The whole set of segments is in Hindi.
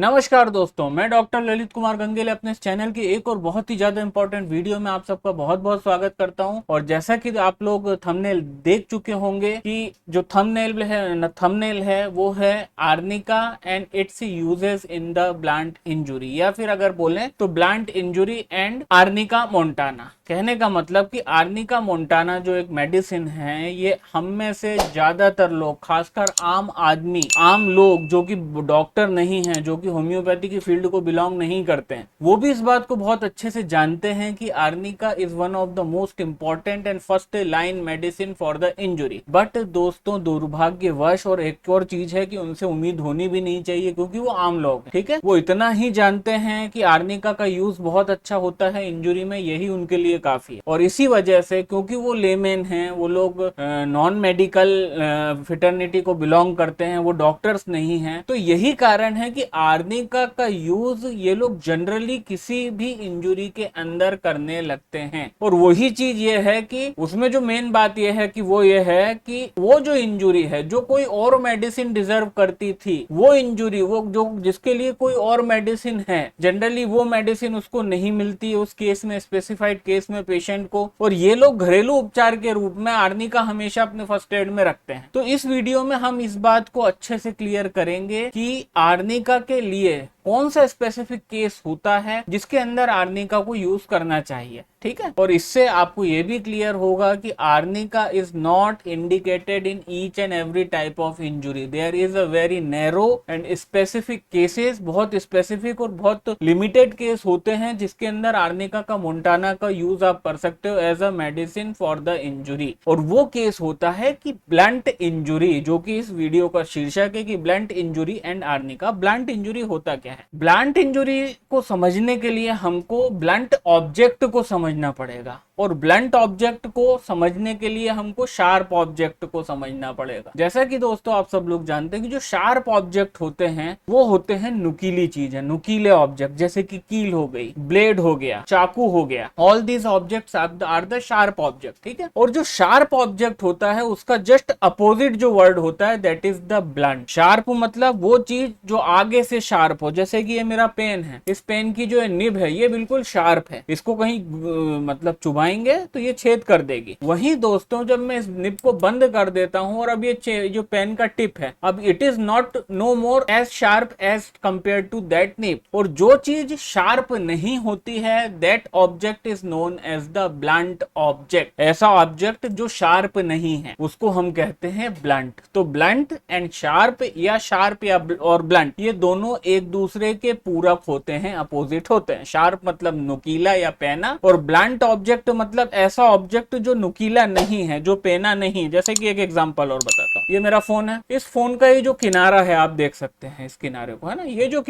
नमस्कार दोस्तों, मैं डॉक्टर ललित कुमार गंगेले अपने इस चैनल की एक और बहुत ही ज्यादा इंपॉर्टेंट वीडियो में आप सबका बहुत बहुत स्वागत करता हूं। और जैसा कि आप लोग थंबनेल देख चुके होंगे कि जो थंबनेल है वो है arnica and it's uses in the blunt injury, या फिर अगर बोलें तो blunt injury and arnica Montana. कहने का मतलब कि आर्निका मोंटाना जो एक मेडिसिन है, ये हम में से ज्यादातर लोग, खासकर आम आदमी, आम लोग जो कि डॉक्टर नहीं हैं, जो कि होम्योपैथी की फील्ड को बिलोंग नहीं करते हैं, वो भी इस बात को बहुत अच्छे से जानते हैं कि arnica is one of the most important and first line medicine for the injury. But दोस्तों, दुर्भाग्यवश और एक और चीज है कि उनसे उम्मीद होनी भी नहीं चाहिए, क्योंकि वो आम लोग हैं। ठीक है, वो इतना ही जानते हैं कि आर्निका का यूज बहुत अच्छा होता है इंजुरी में, यही उनके लिए काफी है। और इसी वजह से, क्योंकि वो लेमेन हैं, वो लोग नॉन मेडिकल फिटर्निटी को बिलोंग करते हैं, वो डॉक्टर्स नहीं हैं, तो यही कारण है कि आर्निका का यूज ये लोग जनरली किसी भी इंजुरी के अंदर करने लगते हैं। और वही चीज ये है कि उसमें जो मेन बात ये है कि वो जो इंजुरी है, जो कोई और मेडिसिन डिजर्व करती थी, वो इंजुरी, वो जो जिसके लिए कोई और मेडिसिन है, जनरली वो मेडिसिन उसको नहीं मिलती है उस केस में, स्पेसिफाइड केस में पेशेंट को। और ये लोग घरेलू उपचार के रूप में आर्निका हमेशा अपने फर्स्ट एड में रखते हैं। तो इस वीडियो में हम इस बात को अच्छे से क्लियर करेंगे कि आर्निका के लिए कौन सा स्पेसिफिक केस होता है जिसके अंदर आर्निका को यूज करना चाहिए। ठीक है, और इससे आपको यह भी क्लियर होगा कि arnica is not indicated in each and every type of injury. There is a very narrow and specific cases, बहुत स्पेसिफिक और बहुत लिमिटेड केस होते हैं जिसके अंदर आर्निका का मोंटाना का यूज आप कर सकते हो as a medicine for the injury. और वो केस होता है कि ब्लंट इंजुरी, जो कि इस वीडियो का शीर्षक है कि blunt injury and arnica. Blunt injury होता क्या है? ब्लंट इंजुरी को समझने के लिए हमको ब्लंट ऑब्जेक्ट को समझना पड़ेगा, और ब्लंट ऑब्जेक्ट को समझने के लिए हमको शार्प ऑब्जेक्ट को समझना पड़ेगा। जैसा कि दोस्तों आप सब लोग जानते हैं कि जो शार्प ऑब्जेक्ट होते हैं वो होते हैं नुकीली चीजें, नुकीले ऑब्जेक्ट, जैसे कि कील हो गई, ब्लेड हो गया, चाकू हो गया। All these objects are the sharp object. ठीक है, और जो शार्प ऑब्जेक्ट होता है उसका जस्ट अपोजिट जो वर्ड होता है, that is the blunt. Sharp मतलब वो चीज जो आगे से शार्प हो, जैसे कि ये मेरा पेन है, इस पेन की जो निब है ये बिल्कुल शार्प है, इसको कहीं मतलब चुभाएंगे तो ये छेद कर देगी। वहीं दोस्तों, जब मैं इस निब को बंद कर देता हूं और अब ये जो पेन का टिप है, अब it is not no more as sharp as compare to that nib. और जो चीज शार्प नहीं होती है, that object is known as the blunt object. ऐसा ऑब्जेक्ट जो शार्प नहीं है उसको हम कहते हैं ब्लंट। तो ब्लंट एंड शार्प या और ब्लंट, ये दोनों एक दूसरे के पूरक होते हैं, अपोजिट होते हैं। शार्प मतलब नुकीला या पेना, और ब्लंट ऑब्जेक्ट मतलब ऐसा ऑब्जेक्ट जो नुकीला नहीं है, जो पेना नहीं। जैसे कि एक एग्जांपल और बताता हूँ, ये मेरा फोन है, इस फोन का ये जो किनारा है, आप देख सकते हैं इस किनारे को, है ना, ये जो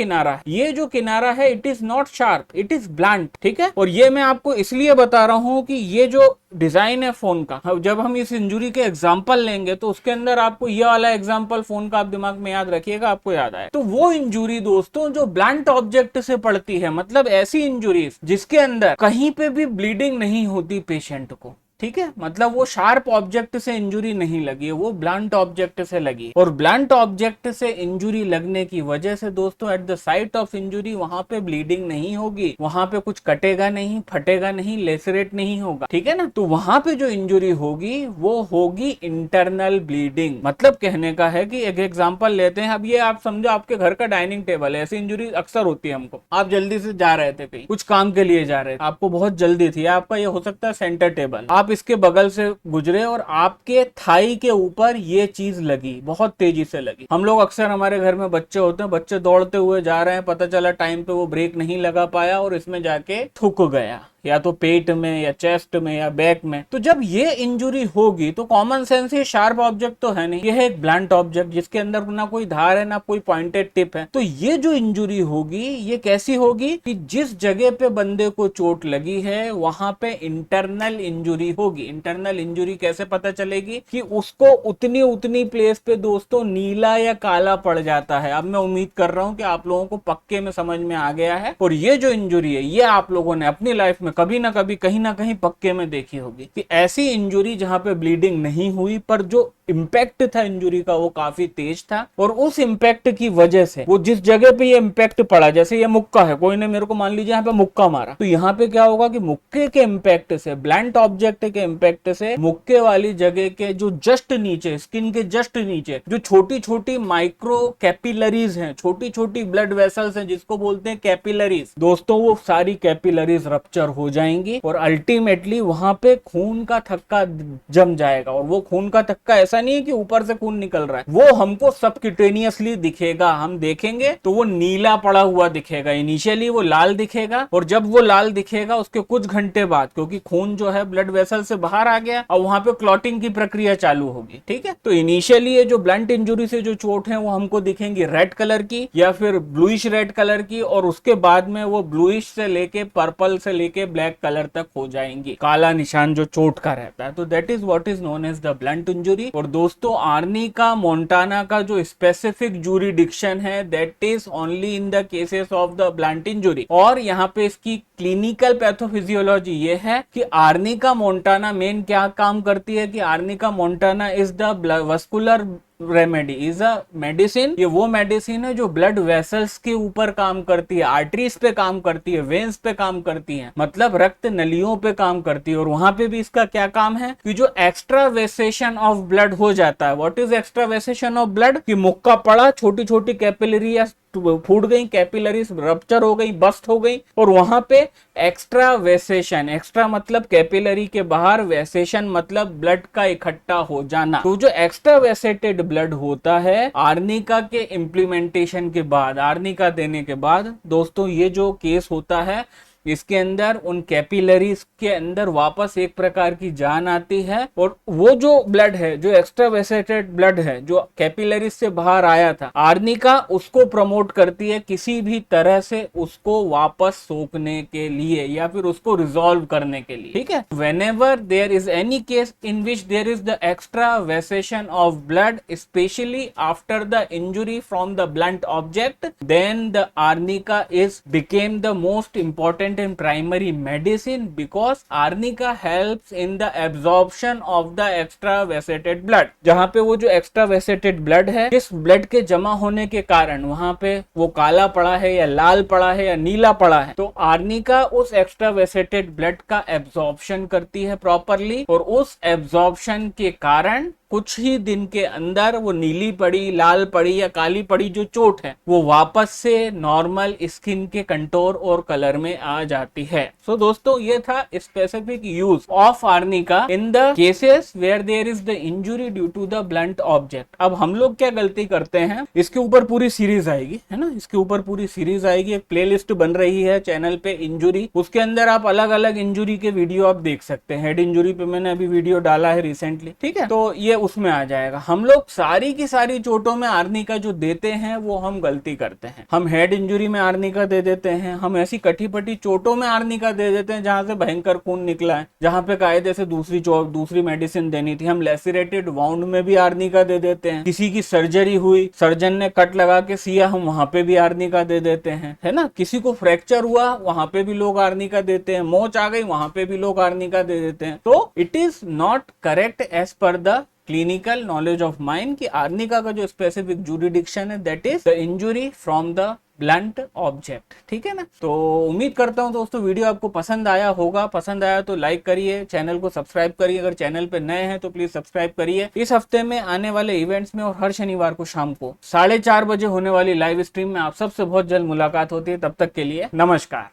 किनारा है, it is not sharp, it is blunt. ठीक है, और ये मैं आपको इसलिए बता रहा हूं कि ये जो डिजाइन है फोन का, जब हम इस इंजुरी के एग्जांपल लेंगे तो उसके अंदर आपको ये वाला एग्जांपल फोन का आप दिमाग में याद रखिएगा, आपको याद आए। तो वो इंजुरी दोस्तों जो ब्लंट ऑब्जेक्ट से पड़ती है, मतलब ऐसी इंजुरीज जिसके अंदर कहीं पे भी ब्लीडिंग नहीं होती पेशेंट को। ठीक है, मतलब वो शार्प ऑब्जेक्ट से इंजुरी नहीं लगी है, वो ब्लंट ऑब्जेक्ट से लगी। और ब्लंट ऑब्जेक्ट से इंजुरी लगने की वजह से दोस्तों, at the site of injury वहां पे ब्लीडिंग नहीं होगी, वहां पे कुछ कटेगा नहीं, फटेगा नहीं, लेसरेट नहीं होगा। ठीक है ना, तो वहां पे जो इंजुरी होगी वो होगी इंटरनल ब्लीडिंग। मतलब कहने का है कि एक एग्जांपल लेते हैं, अब ये आप समझो आपके घर का डाइनिंग टेबल है, ऐसी इंजुरी अक्सर होती है हमको। आप जल्दी से जा रहे थे कहीं, कुछ काम के लिए जा रहे थे, आपको बहुत जल्दी थी, आपका ये हो सकता है सेंटर टेबल, आप इसके बगल से गुजरे और आपके थाई के ऊपर ये चीज लगी, बहुत तेजी से लगी। हम लोग अक्सर, हमारे घर में बच्चे होते हैं, बच्चे दौड़ते हुए जा रहे हैं, पता चला टाइम पे वो ब्रेक नहीं लगा पाया और इसमें जाके ठुक गया, या तो पेट में या चेस्ट में या बैक में। तो जब ये इंजुरी होगी तो कॉमन सेंस, ये शार्प ऑब्जेक्ट तो है नहीं, ये है एक ब्लंट ऑब्जेक्ट जिसके अंदर ना कोई धार है ना कोई पॉइंटेड टिप है। तो ये जो इंजुरी होगी ये कैसी होगी कि जिस जगह पे बंदे को चोट लगी है वहां पे इंटरनल इंजुरी होगी। इंटरनल इंजुरी कैसे पता चलेगी कि उसको उतनी प्लेस पे दोस्तों नीला या काला पड़ जाता है। अब मैं उम्मीद कर रहा हूं कि आप लोगों को पक्के में समझ में आ गया है, और ये जो इंजुरी है ये आप लोगों ने अपनी लाइफ में कभी ना कभी कहीं ना कहीं पक्के में देखी होगी कि ऐसी इंजुरी जहां पे ब्लीडिंग नहीं हुई पर जो इम्पैक्ट था इंजुरी का वो काफी तेज था, और उस इम्पैक्ट की वजह से वो जिस जगह पे ये इम्पैक्ट पड़ा, जैसे ये मुक्का है, कोई ने मेरे को मान लीजिए यहाँ पे मुक्का मारा, तो यहाँ पे क्या होगा कि मुक्के के इम्पैक्ट से, ब्लंट ऑब्जेक्ट के इम्पैक्ट से मुक्के वाली जगह के जो जस्ट नीचे, स्किन के जस्ट नीचे जो छोटी छोटी माइक्रो कैपिलरीज हैं, छोटी छोटी ब्लड वेसल्स हैं जिसको बोलते हैं कैपिलरीज, दोस्तों वो सारी कैपिलरीज रप्चर हो जाएंगी और अल्टीमेटली वहां पे खून का थक्का जम जाएगा। और वो खून का थक्का ऐसा नहीं है कि ऊपर से खून निकल रहा है, वो हमको सबक्यूटेनियसली दिखेगा, हम देखेंगे तो वो नीला पड़ा हुआ दिखेगा। इनिशियली वो लाल दिखेगा, और जब वो लाल दिखेगा उसके कुछ घंटे बाद, क्योंकि खून जो है ब्लड वेसल से बाहर आ गया और वहां पे क्लॉटिंग की प्रक्रिया चालू होगी, ठीक है। तो इनिशियली ये जो ब्लंट इंजुरी से जो चोट है वो हमको दिखेंगी रेड कलर की या फिर ब्लूइश रेड कलर की, और उसके बाद में वो ब्लूइश से लेके पर्पल से लेके ब्लैक कलर तक हो जाएंगी, काला निशान जो चोट का रहता है। तो that is what is known as the blunt injury. और दोस्तों आर्निका मोंटाना का जो स्पेसिफिक जूरिडिक्शन है that is only in the cases of the blunt injury. और यहाँ पे इसकी क्लिनिकल पैथोफिजियोलॉजी ये है कि आर्निका मोंटाना मेन क्या काम करती है कि arnica Montana is the vascular remedy, is a medicine. ये वो मेडिसिन है जो ब्लड वेसल्स के ऊपर काम करती है, आर्टरीज पे काम करती है, वेन्स पे काम करती है, मतलब रक्त नलियों पे काम करती है। और वहां पे भी इसका क्या काम है कि जो एक्स्ट्रा वेसेशन ऑफ ब्लड हो जाता है, what is extravasation of blood, कि मुक्का पड़ा, छोटी छोटी कैपिलरी फूट गई, कैपिलरीज रप्चर हो गई, बस्ट हो गई, और वहां पे एक्स्ट्रा वेसेशन, एक्स्ट्रा मतलब कैपिलरी के बाहर, वेसेशन मतलब ब्लड का इकट्ठा हो जाना। तो जो एक्स्ट्रा वेसेटेड ब्लड होता है आर्निका के इम्प्लीमेंटेशन के बाद, आर्निका देने के बाद, दोस्तों ये जो केस होता है इसके अंदर उन कैपिलरीज के अंदर वापस एक प्रकार की जान आती है, और वो जो ब्लड है, जो एक्स्ट्रा वेसेटेड ब्लड है जो कैपिलरीज से बाहर आया था, आर्निका उसको प्रमोट करती है किसी भी तरह से उसको वापस सोखने के लिए या फिर उसको रिजॉल्व करने के लिए, ठीक है। Whenever there is any case in which there is the extravasation of blood specially after the injury from the blunt object, then the arnica is became the most important in primary medicine because arnica helps in the absorption of the extra vasated blood। जहां पे वो जो extra vasated blood है, इस blood के जमा होने के कारण वहां पे वो काला पड़ा है या लाल पड़ा है या नीला पड़ा है, तो आर्निका उस extra vasated blood का absorption करती है प्रॉपरली, और उस absorption के कारण कुछ ही दिन के अंदर वो नीली पड़ी, लाल पड़ी या काली पड़ी जो चोट है वो वापस से नॉर्मल स्किन के कंटोर और कलर में आ जाती है। सो दोस्तों ये था specific use of arnica in the cases where there is the injury due to the blunt object. अब हम लोग क्या गलती करते हैं, इसके ऊपर पूरी सीरीज आएगी, है ना, इसके ऊपर पूरी सीरीज आएगी, एक प्लेलिस्ट बन रही है चैनल पे इंजुरी, उसके अंदर आप अलग अलग इंजुरी के वीडियो आप देख सकते हैं। हेड इंजुरी पे मैंने अभी वीडियो डाला है रिसेंटली, ठीक है, तो ये उसमें आ जाएगा। हम लोग सारी की सारी चोटों में आर्निका जो देते हैं वो हम गलती करते हैं। हम हेड इंजुरी में आर्निका दे देते हैं, हम ऐसी कटी पटी चोटों में आर्निका दे देते हैं जहां से भयंकर खून निकला है, जहां पे कायदे से दूसरी मेडिसिन देनी थी, हम लेसिरेटेड वाउंड में भी आर्निका दे देते हैं। किसी की सर्जरी हुई, सर्जन ने कट लगा के सिया, हम वहां पे भी आर्निका दे देते हैं, है ना। किसी को फ्रैक्चर हुआ वहां पे भी लोग आर्निका देते हैं, मोच आ गई वहां पे भी लोग आर्निका दे देते हैं। तो it is not correct as per the clinical knowledge of mind कि आर्निका का जो स्पेसिफिक जूरिडिक्शन है that is the injury from the blunt object, ठीक है ना। तो उम्मीद करता हूं दोस्तों वीडियो आपको पसंद आया होगा, पसंद आया तो लाइक करिए, चैनल को सब्सक्राइब करिए, अगर चैनल पे नए हैं तो प्लीज सब्सक्राइब करिए। इस हफ्ते में आने वाले इवेंट्स में और हर शनिवार को शाम को 4:30 बजे होने वाली लाइव स्ट्रीम में आप सबसे बहुत जल्द मुलाकात होती है। तब तक के लिए नमस्कार।